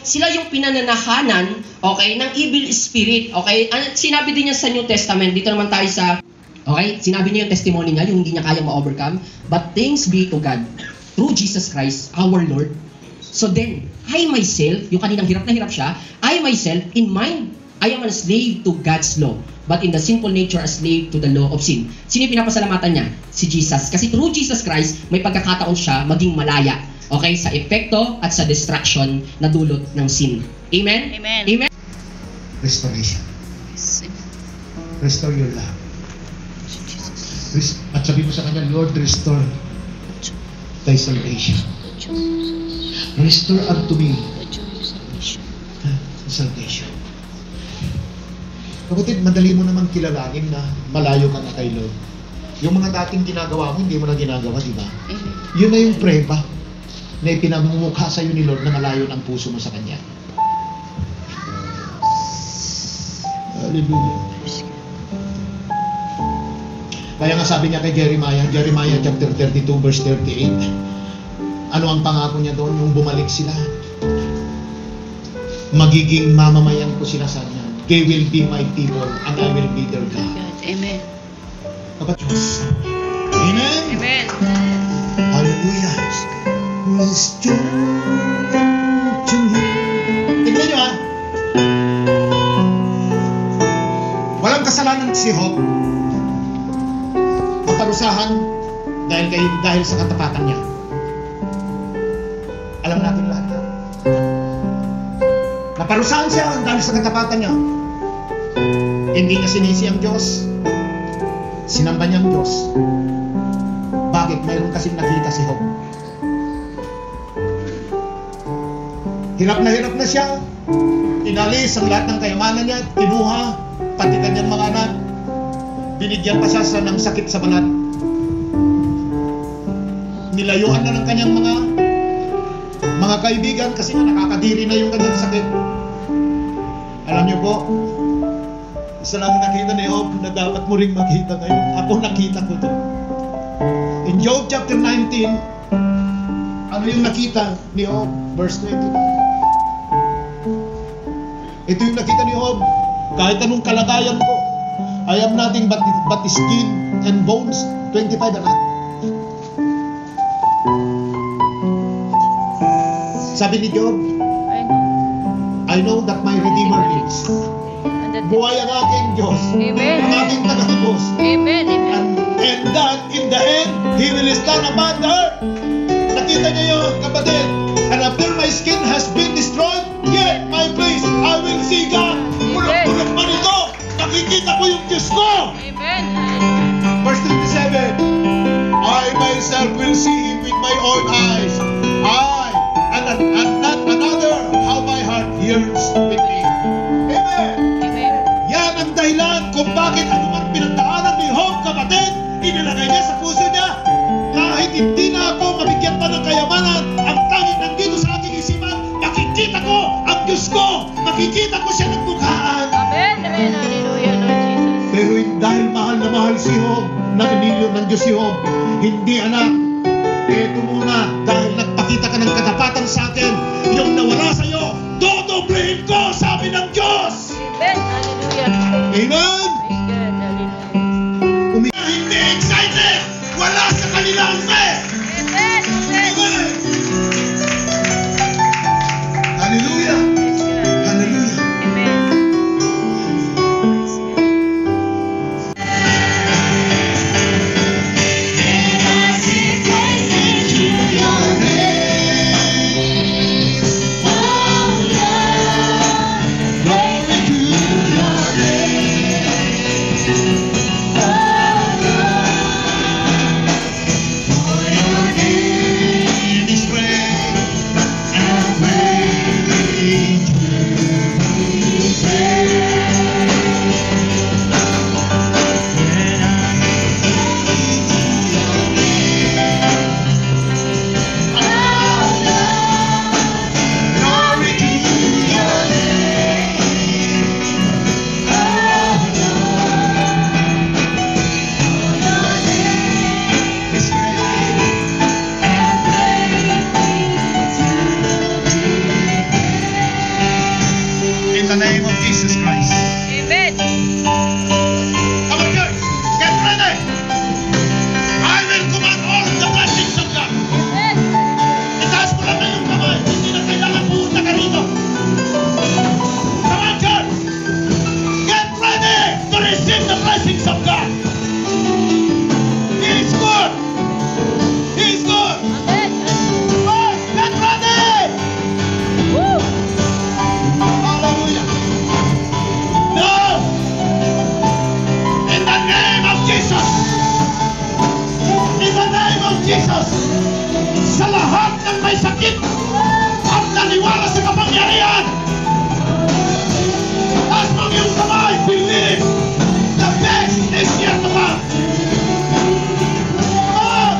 sila yung pinananahanan, okay, ng evil spirit, okay? Sinabi din niya sa New Testament, dito naman tayo sa, okay, sinabi niya yung testimony niya, yung hindi niya kayang ma-overcome. But thanks be to God, through Jesus Christ, our Lord. So then, I myself, yung kaninang hirap na hirap siya, I myself, in mind, I am a slave to God's law, but in the sinful nature, a slave to the law of sin. Sino yung pinapasalamatan niya? Si Jesus. Kasi through Jesus Christ, may pagkakataon siya maging malaya, okay, sa epekto at sa destruction na dulot ng sin. Amen? Amen. Amen? Restoration. Restore your love. At sabi mo sa kanya, Lord, restore thy salvation. Restore unto me salvation. Kapatid, madali mo naman kilalanin na malayo ka na kay Lord. Yung mga dating ginagawa mo, hindi mo na ginagawa, di ba? Yun na yung preba na ipinamumukha sa'yo ni Lord na malayo ng puso mo sa Kanya. Hallelujah. Kaya nga sabi niya kay Jeremiah chapter 32 verse 38, ano ang pangako niya doon? Yung bumalik sila, magiging mamamayan ko sila sa Kanya. They will be my people and I will be their God. Amen. Kapatid. Amen. Amen. Hallelujah. Restore to me. Tignan nyo ha. Walang kasalanan si Job. Maparusahan dahil sa katapatan niya. Alam natin lahat yan. Naparusahan siya dahil sa katapatan niya. Hindi niya sinisi ang Diyos. Sinamba niya ang Diyos. Bakit? Mayroon kasing nakita si Job. Hirap na siya. Inalis ang lahat ng kayamanan niya. Kinuha pati kanyang mga anak. Binigyan pa siya ng sakit sa balat. Nilayuan na ng kanyang mga kaibigan kasi nakakadiri na yung kanyang sakit. Alam niyo po, isa lang nakita ni Job na dapat mo ring makita ngayon. Ako nakita ko to. In Job chapter 19, ano yung nakita ni Job? Verse 20. Ito yung nakita ni Job. Kahit anong kalagayan ko, I am nothing but skin and bones. 25 anak. Sabi ni Job, I know that my Redeemer lives. Buhay ang aking Diyos. Amen. Ang aking tagatubos. Amen. Amen. And that in the end, He will stand upon the earth. Nakita niyo yun, kapatid. And after my skin has been destroyed, yet my place, I will see God. Pulok-pulok man ito. Nakikita ko yung Diyos ko. Amen. Verse 27, I myself will see Him with my own eyes. And not another, how my heart yearns with me. Amen. Amen. Yan ang dahilan kung bakit anumang pinagdaanan ni Job, kapatid, inilagay niya sa puso niya. Kahit hindi na ako mabigyan pa ng kayamanan, ang tanging nandito sa aking isipan, makikita ko ang Diyos ko. Makikita ko siya ng mukhaan. Amen. Amen. Hallelujah, Lord Jesus. Pero dahil mahal na mahal si Job, naninilyo ng Diyos si Job, hindi anak, eto muna, dahil nagpakita ka ng katapatan sa akin, yung nawala sa'yo, dodoblehin ko, sabi ng Diyos. Amen. Hallelujah. Amen. Praise God. Hallelujah. Hindi excited, wala sa kanilang faith. Amen. Amen. Hallelujah. Praise God. Hallelujah. Amen. Oh the name of Jesus Christ. Amen. Come on, church. Get ready. I will command all the blessings of God. Amen. Itaas mo lang na yung kamay. Hindi na kailangan pumunta ka rito. Come on, church. Get ready to receive the blessings of God. He is good. He is good. Amen. Oh, get ready. Woo. Hallelujah. Now, in the name of Jesus. In the name of Jesus. Sa lahat ng may sakit at naniwala sa kapangyarihan. Taas mo ang iyong kamay. Believe the best is yet to come. Oh,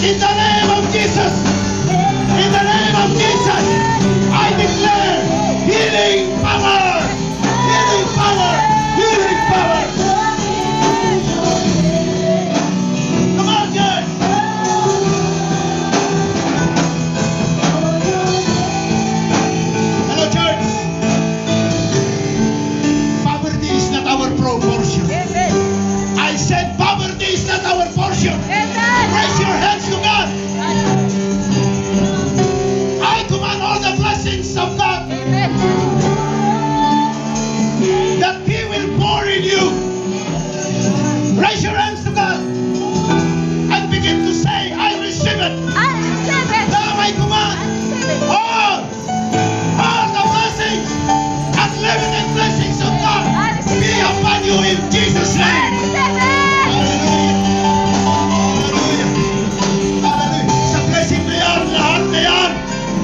in the name of Jesus. In the name of Jesus. I declare healing power. Healing power. Healing power. Come on, church. Hello, church. Poverty is not our proportion. Amen. I said poverty is not our portion. Amen. Raise your hands to God. I command all the blessings of God Amen. that He will pour in you. Raise your hands to God and begin to say, I receive it. I receive it. Now I command all the blessings and limited blessings of God be upon you in Jesus' name. Hallelujah. Hallelujah. Hallelujah. Sa blessing na yan, lahat na yan,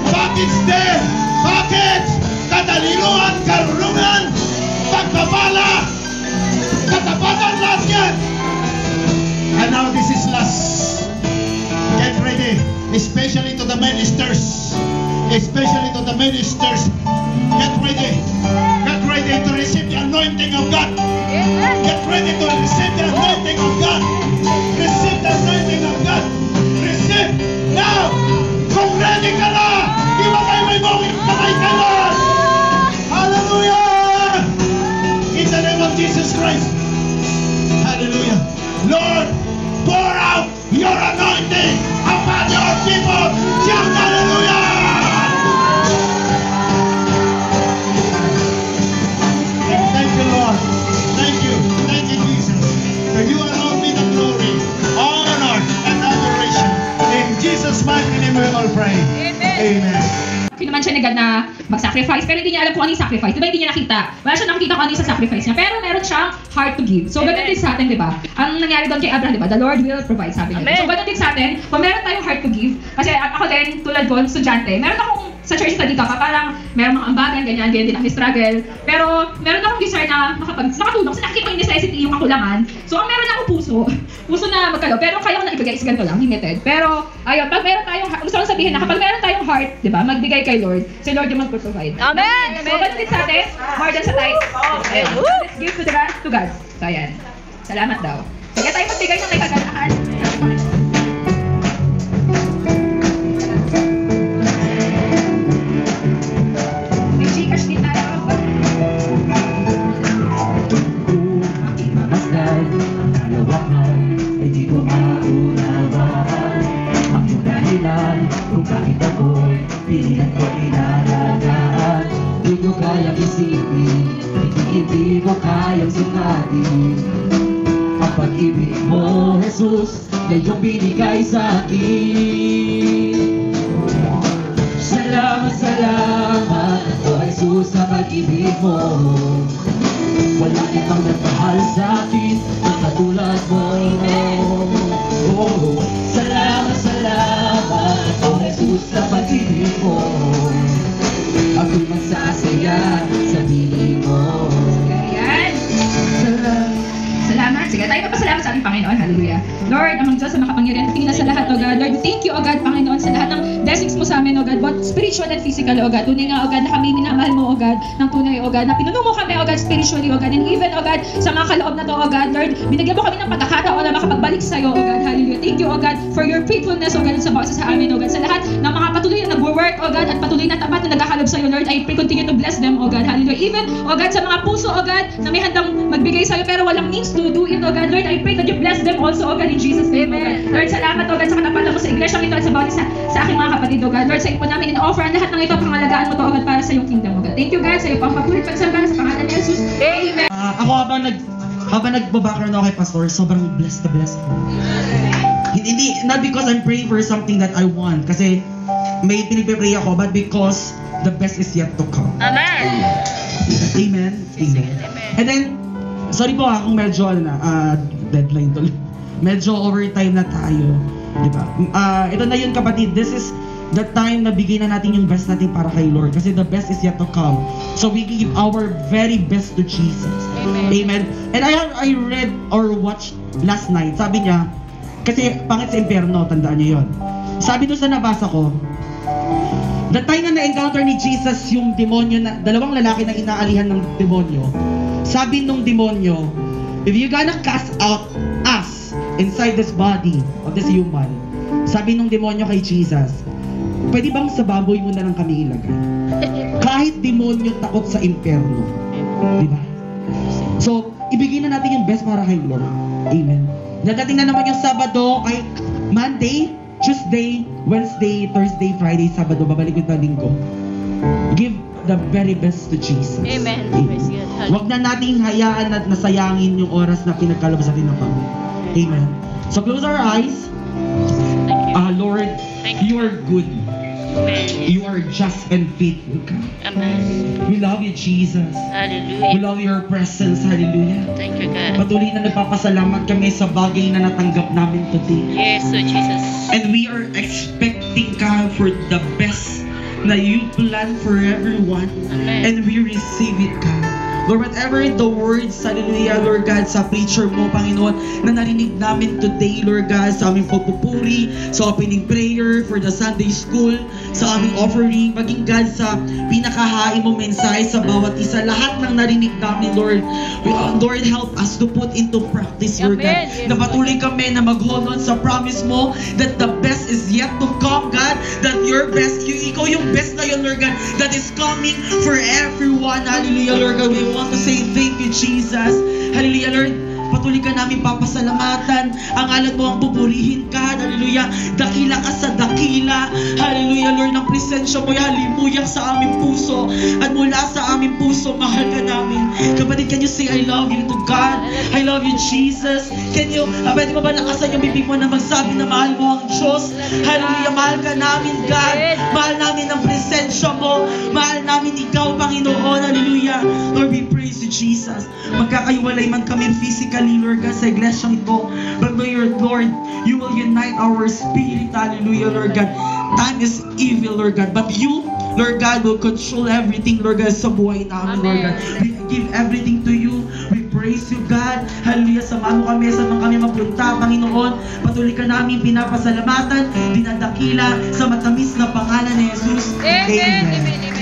bakits din, bakits, katalinuhan, karunungan, pagpapala, katapatan, lahat yan. And now this is last. Get ready, especially to the ministers. Especially to the ministers. Get ready. Get ready to receive the anointing of God. Amen. Get ready to receive the anointing of God. Receive the anointing of God. Receive now. Kung ready ka na, iwalay mo yung kamay ka na. Hallelujah. In the name of Jesus Christ. Hallelujah. Lord, pour out your anointing upon your people. Shout hallelujah. Thank you, Lord. Thank you. Thank you, Jesus. For you alone be the glory, honor, and adoration. In Jesus' mighty name we all pray. Amen. Amen. Hindi naman siya nagad na mag-sacrifice, pero hindi niya alam kung ano yung sacrifice. Diba hindi niya nakita? Wala siya nakikita kung ano yung sacrifice niya. Pero meron siyang heart to give. So, ganun din sa atin, di ba? Ang nangyari doon kay Abraham, di ba? The Lord will provide, sabi niya. Amen. So, ganun din sa atin. Kung meron tayong heart to give, kasi ako din, tulad ko, estudyante, meron akong sa church study ka, parang meron mga ambagan, ganyan din ako struggle. Pero meron akong desire na makatulong kasi nakikita ko yung necessity, yung kakulangan. So, ang meron akong puso na magkalo. Pero kaya ko na ibigay is ganito lang, limited. Pero, ayun, pag meron tayong, gusto kong sabihin na kapag meron tayong heart, di ba, magbigay kay Lord, si Lord yung mag-provide. Amen. So, ganun din sa atin, more than sa tithes. Ayun, let's give to God. So, ayan. Salamat daw. Sige tayo magbigay ng may kaganahan. May Gcash din tayo. Aking mamasdan, kalawakan, ay di ko maunawaan. Ang iyong dahilan, kung bakit ako'y pinilan ko inalagaan. Di ko kayang isipin, hindi ko kayang sukatin. Ang pag-ibig mo, Jesus, na iyong binigay sa akin. Salamat, salamat, O Jesus, sa pag-ibig mo. Wala ibang nagmahal sa akin ang katulad mo. Oh, salamat, salamat, O Jesus, sa pag-ibig mo. Ako'y magsasaya sa piling mo. Ayan. Salamat Sige, tayo magpasalamat sa ating Panginoon. Hallelujah. Lord, amang Diyos sa makapangyarihan, tingin na sa lahat, O God. Lord, thank you, O God, Panginoon, sa lahat ng blessings mo sa amin, O God, both spiritual and physical, O God. Tunay nga, O God, na kami minamahal mo, O God, ng tunay, O God, na pinuno mo kami, O God, spiritually, O God, and even, O God, sa mga kaloob na to, O God, Lord, binigyan mo kami ng pagkakataon na makapagbalik sa iyo, O God. Hallelujah. Thank you, O God, for your faithfulness, O God, sa bawat isa sa amin, O God. Sa lahat ng mga patuloy na nag-work, O God, at patuloy na tapat na naghahalog sa iyo, Lord, I pray continue to bless them, O God. Hallelujah. Even, O God, sa mga puso, O God, na may handang magbigay sa iyo pero walang means to do it, O God. Lord, I pray that you bless them also, O God, in Jesus' name, O God. Lord, salamat, O God, sa katapatan mo sa iglesia ito at sa bawat isa sa aking mga kapatid, O God. Lord, sa iyo po namin in-offer ang lahat ng ito, pangalagaan mo to, O God, para sa iyong kingdom, O God. Thank you, God, sa iyo pang patuloy pagsamba sa pangalan ni Jesus. Amen. Ako habang nagbabackground ako kay Pastor, sobrang blessed na blessed ako. Hindi, not because I'm praying for something that I want, kasi may pinipray ako, but because the best is yet to come. Amen. Amen? Amen. And then, sorry po kung medyo deadline tuloy. Medyo overtime na tayo. Diba? Ito na yun kapatid, this is the time na bigyan na natin yung best natin para kay Lord. Kasi the best is yet to come. So we give our very best to Jesus. Amen. And I read or watched last night, sabi niya, kasi pangit sa impyerno, tandaan niyo yun. Sabi doon sa nabasa ko, the time na na-encounter ni Jesus yung demonyo, na dalawang lalaki na inaalihan ng demonyo, sabi nung demonyo, if you gonna cast out us inside this body of this human, sabi nung demonyo kay Jesus, pwede bang sa baboy mo na lang kami ilagay? Kahit demonyo takot sa impyerno. Diba? So, ibigay na natin yung best para kay Lord. Amen. Nadating na naman yung Sabado, ay Monday, Tuesday, Wednesday, Thursday, Friday, Sabado, babalik yung Linggo. Give the very best to Jesus. Amen. Praise God. Huwag na nating hayaan at nasayangin yung oras na pinagkaloob sa atin ng Panginoon. Amen. So close our eyes. Thank you. Lord, you are good. Amen. You are just and faithful, God. Amen. We love you, Jesus. We Hallelujah. love your presence. Hallelujah. Thank you, God. Patuloy na nagpapasalamat kami sa bagay na natanggap namin today. Yes, Lord Jesus. And we are expecting, God, for the best na you plan for everyone. Amen. And we receive it, God. Lord, whatever the words, hallelujah, Lord God, sa preacher mo, Panginoon, na narinig namin today, Lord God, sa aming pagpupuri, sa opening prayer, for the Sunday school, sa aming offering, maging God sa pinakahain mo mensahe sa bawat isa, lahat ng narinig namin, Lord, Lord, help us to put into practice, Lord God. Amen. Yes, Na patuloy kami na mag-hold on sa promise mo that the best is yet to come, God, that your best, ikaw yung best na yun, Lord God, that is coming for everyone. Hallelujah, Lord God. We want to say thank you, Jesus. Hallelujah, Lord. Patuloy ka namin papasalamatan. Ang ngalan mo ang pupurihin ka. Hallelujah. Dakila ka sa dakila. Hallelujah, Lord. Ng presensya mo, halimuyak sa aming puso. At mula sa aming puso, mahal ka namin. Kapatid, can you say, I love you to God? I love you, Jesus. Can you, pwede mo ba lakasan yung bibig mo na magsabi na mahal mo ang Diyos? Hallelujah, mahal ka namin, God. Mahal namin ang presensya mo. Mahal namin ikaw, Panginoon. Hallelujah. Lord, we praise you, Jesus. Magkakaiwalay man kami physically, Lord God, sa iglesyang ito. But Lord, you will unite our spirit. Hallelujah, Lord God. Time is evil, Lord God. But you, Lord God, will control everything, Lord God, sa buhay namin, Lord God. We give everything to you. We praise you, God. Hallelujah. Samahan mo kami, saan kami mapunta, Panginoon. Patuloy ka namin pinapasalamatan, dinadakila sa matamis na pangalan ni Jesus. Amen. Amen.